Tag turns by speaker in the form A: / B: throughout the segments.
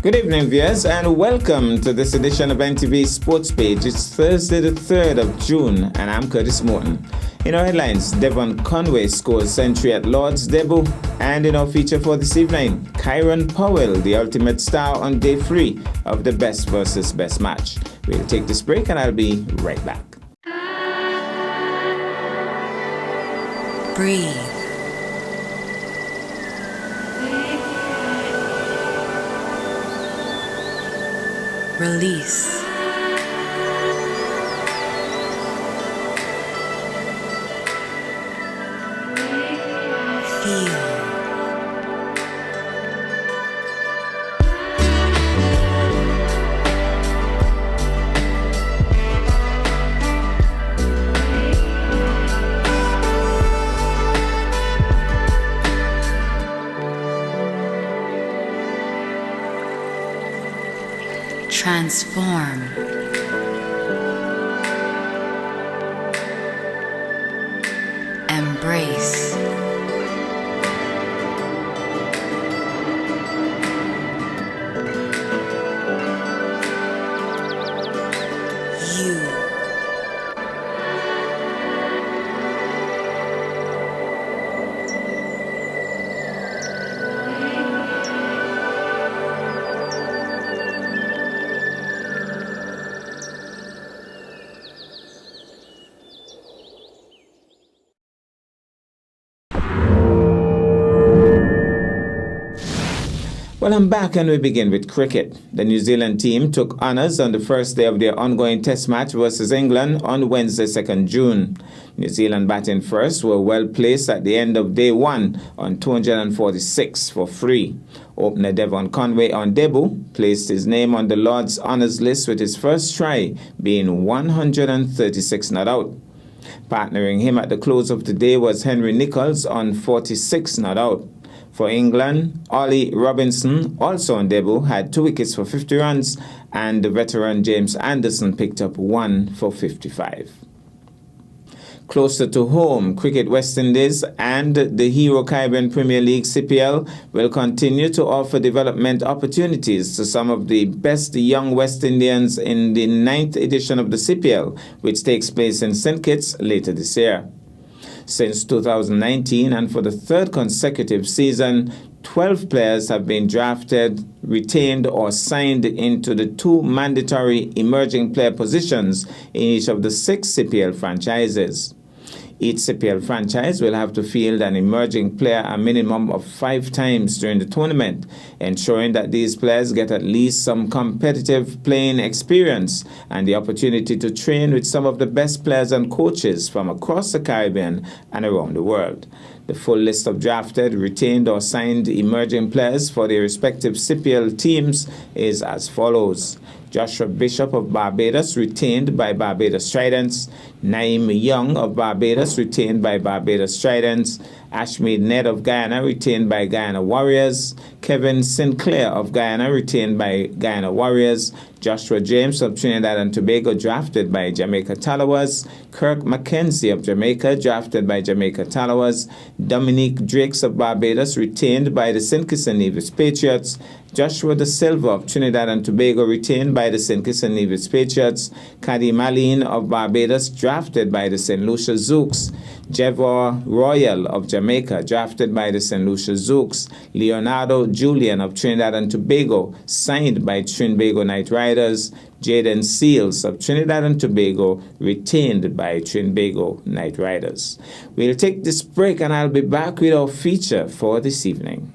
A: Good evening, viewers, and welcome to this edition of NTV Sports Page. It's Thursday, the 3rd of June, and I'm Curtis Morton. In our headlines, Devon Conway scores century at Lord's debut, and in our feature for this evening, Kyron Powell, the ultimate star on day 3 of the Best versus Best match. We'll take this break, and I'll be right back.
B: Breathe. Release. Feel. Transform. Embrace. You.
A: Well, I'm back and we begin with cricket. The New Zealand team took honours on the first day of their ongoing test match versus England on Wednesday, 2nd June. New Zealand batting first were well placed at the end of day 1 on 246 for free. Opener Devon Conway on debut placed his name on the Lord's honours list with his first try being 136 not out. Partnering him at the close of the day was Henry Nicholls on 46 not out. For England, Ollie Robinson, also on debut, had 2 wickets for 50 runs, and the veteran James Anderson picked up 1 for 55. Closer to home, Cricket West Indies and the Hero Caribbean Premier League CPL will continue to offer development opportunities to some of the best young West Indians in the 9th edition of the CPL, which takes place in St. Kitts later this year. Since 2019 and for the 3rd consecutive season, 12 players have been drafted, retained or signed into the 2 mandatory emerging player positions in each of the 6 CPL franchises. Each CPL franchise will have to field an emerging player a minimum of 5 times during the tournament, ensuring that these players get at least some competitive playing experience and the opportunity to train with some of the best players and coaches from across the Caribbean and around the world. The full list of drafted, retained or signed emerging players for their respective CPL teams is as follows. Joshua Bishop of Barbados, retained by Barbados Tridents. Naeem Young of Barbados, retained by Barbados Tridents. Ashmead Ned of Guyana, retained by Guyana Warriors. Kevin Sinclair of Guyana, retained by Guyana Warriors. Joshua James of Trinidad and Tobago, drafted by Jamaica Talawas. Kirk Mackenzie of Jamaica, drafted by Jamaica Talawas. Dominique Drakes of Barbados, retained by the St. Kitts and Nevis Patriots. Joshua Da Silva of Trinidad and Tobago, retained by the St. Kitts and Nevis Patriots. Kadim Aline of Barbados, drafted by the St. Lucia Zouks. Jevor Royal of Jamaica, drafted by the St. Lucia Zouks. Leonardo Julian of Trinidad and Tobago, signed by Trinbago Knight Riders. Jaden Seals of Trinidad and Tobago, retained by Trinbago Knight Riders. We'll take this break and I'll be back with our feature for this evening.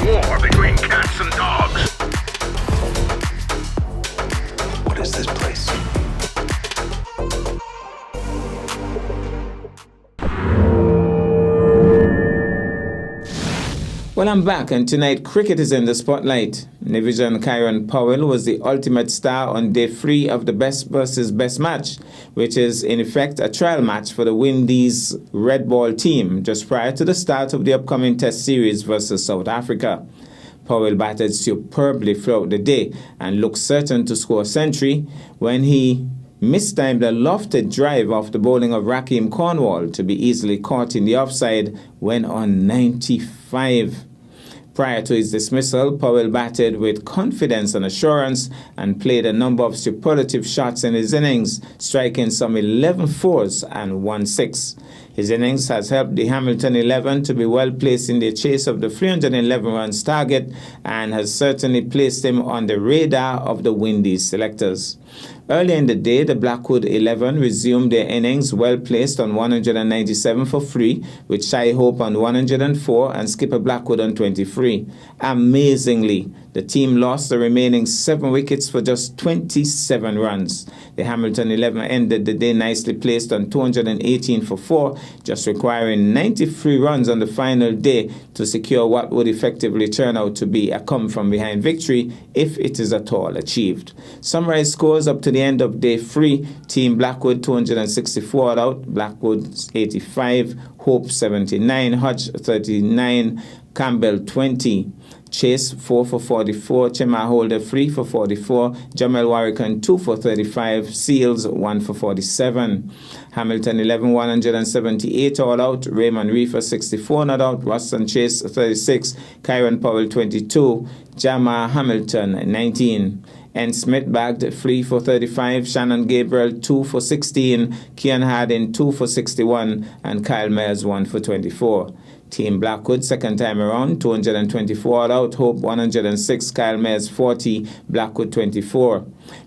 C: War between cats and dogs.
D: What is this place?
A: Well, I'm back, and tonight cricket is in the spotlight. Division Kyron Powell was the ultimate star on day 3 of the best versus best match, which is in effect a trial match for the Windies red ball team just prior to the start of the upcoming Test series versus South Africa. Powell batted superbly throughout the day and looked certain to score a century when he mistimed a lofted drive off the bowling of Rakeem Cornwall to be easily caught in the offside when on 95. Prior to his dismissal, Powell batted with confidence and assurance and played a number of superlative shots in his innings, striking some 11 fours and 1 6. His innings has helped the Hamilton 11 to be well placed in the chase of the 311 runs target and has certainly placed him on the radar of the Windies selectors. Early in the day, the Blackwood 11 resumed their innings well placed on 197 for 3, with Shai Hope on 104 and Skipper Blackwood on 23. Amazingly, the team lost the remaining 7 wickets for just 27 runs. The Hamilton 11 ended the day nicely placed on 218 for 4, just requiring 93 runs on the final day to secure what would effectively turn out to be a come-from-behind victory if it is at all achieved. Summarized scores up to the end of day 3, Team Blackwood 264 all out, Blackwood 85, Hope 79, Hodge 39, Campbell 20. Chase 4 for 44, Chema Holder 3 for 44, Jamel Warrican 2 for 35, Seals 1 for 47. Hamilton 11 178 all out, Raymond Reefer 64 not out, Ruston Chase 36, Kyron Powell 22, Jama Hamilton 19. N. Smith bagged 3 for 35, Shannon Gabriel 2 for 16, Kian Harding 2 for 61, and Kyle Myers 1 for 24. Team Blackwood, second time around, 224 all out, Hope 106, Kyle Myers 40, Blackwood 24.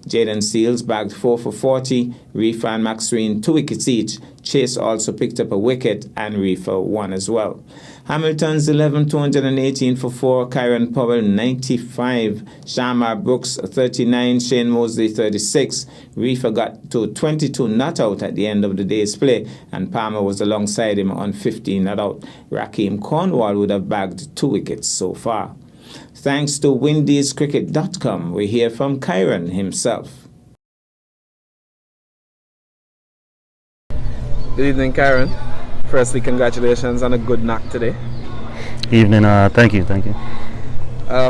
A: Jaden Seals bagged 4 for 40, Reefer and Maxwell 2 wickets each. Chase also picked up a wicket and Reefer 1 as well. Hamilton's 11, 218 for 4, Kyron Powell 95, Shamar Brooks 39, Shane Mosley 36. Reefer got to 22 not out at the end of the day's play, and Palmer was alongside him on 15 not out. Rakeem Cornwall would have bagged 2 wickets so far. Thanks to WindiesCricket.com, we hear from Kyron himself.
D: Good evening, Kyron. Firstly, congratulations on a good knock today.
E: Evening, thank you.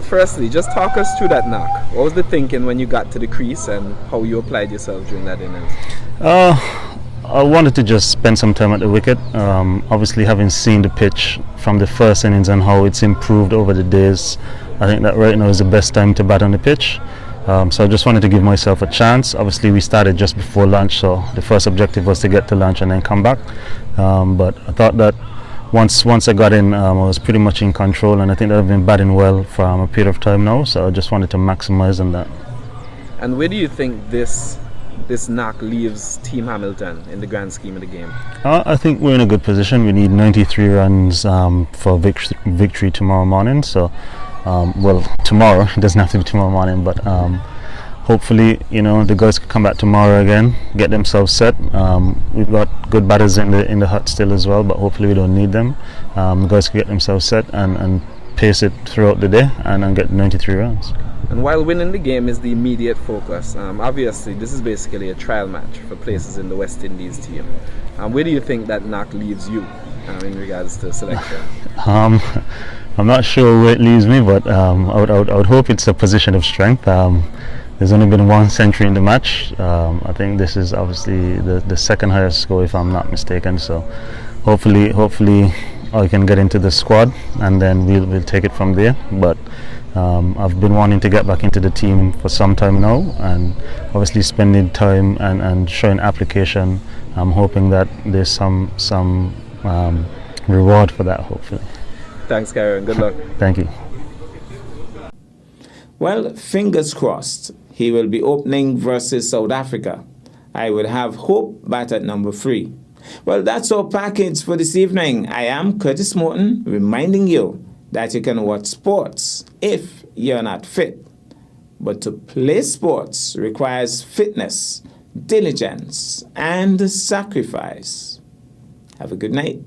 D: Firstly, just talk us through that knock. What was the thinking when you got to the crease and how you applied yourself during that innings?
E: I wanted to just spend some time at the wicket. Obviously, having seen the pitch from the first innings and how it's improved over the days, I think that right now is the best time to bat on the pitch. So I just wanted to give myself a chance. Obviously, we started just before lunch, so the first objective was to get to lunch and then come back. But I thought that once I got in, I was pretty much in control, and I think that I've been batting well for a period of time now. So I just wanted to maximize on that.
D: And where do you think this knock leaves Team Hamilton in the grand scheme of the game?
E: I think we're in a good position. We need 93 runs for victory tomorrow morning. So. Tomorrow, it doesn't have to be tomorrow morning, but hopefully, the guys can come back tomorrow again, get themselves set. We've got good batters in the hut still as well, but hopefully we don't need them. The guys can get themselves set and pace it throughout the day and get 93 runs.
D: And while winning the game is the immediate focus, obviously this is basically a trial match for places in the West Indies team. Where do you think that knock leaves you in regards to selection?
E: I'm not sure where it leaves me, but I would hope it's a position of strength. There's only been 1 century in the match. I think this is obviously the second highest score, if I'm not mistaken. So hopefully I can get into the squad, and then we'll take it from there. But I've been wanting to get back into the team for some time now, and obviously spending time and showing application. I'm hoping that there's some reward for that, hopefully.
D: Thanks, Kyron. Good luck.
E: Thank you.
A: Well, fingers crossed. He will be opening versus South Africa. I would have Hope bat at number 3. Well, that's our package for this evening. I am Curtis Morton, reminding you that you can watch sports if you're not fit. But to play sports requires fitness, diligence, and sacrifice. Have a good night.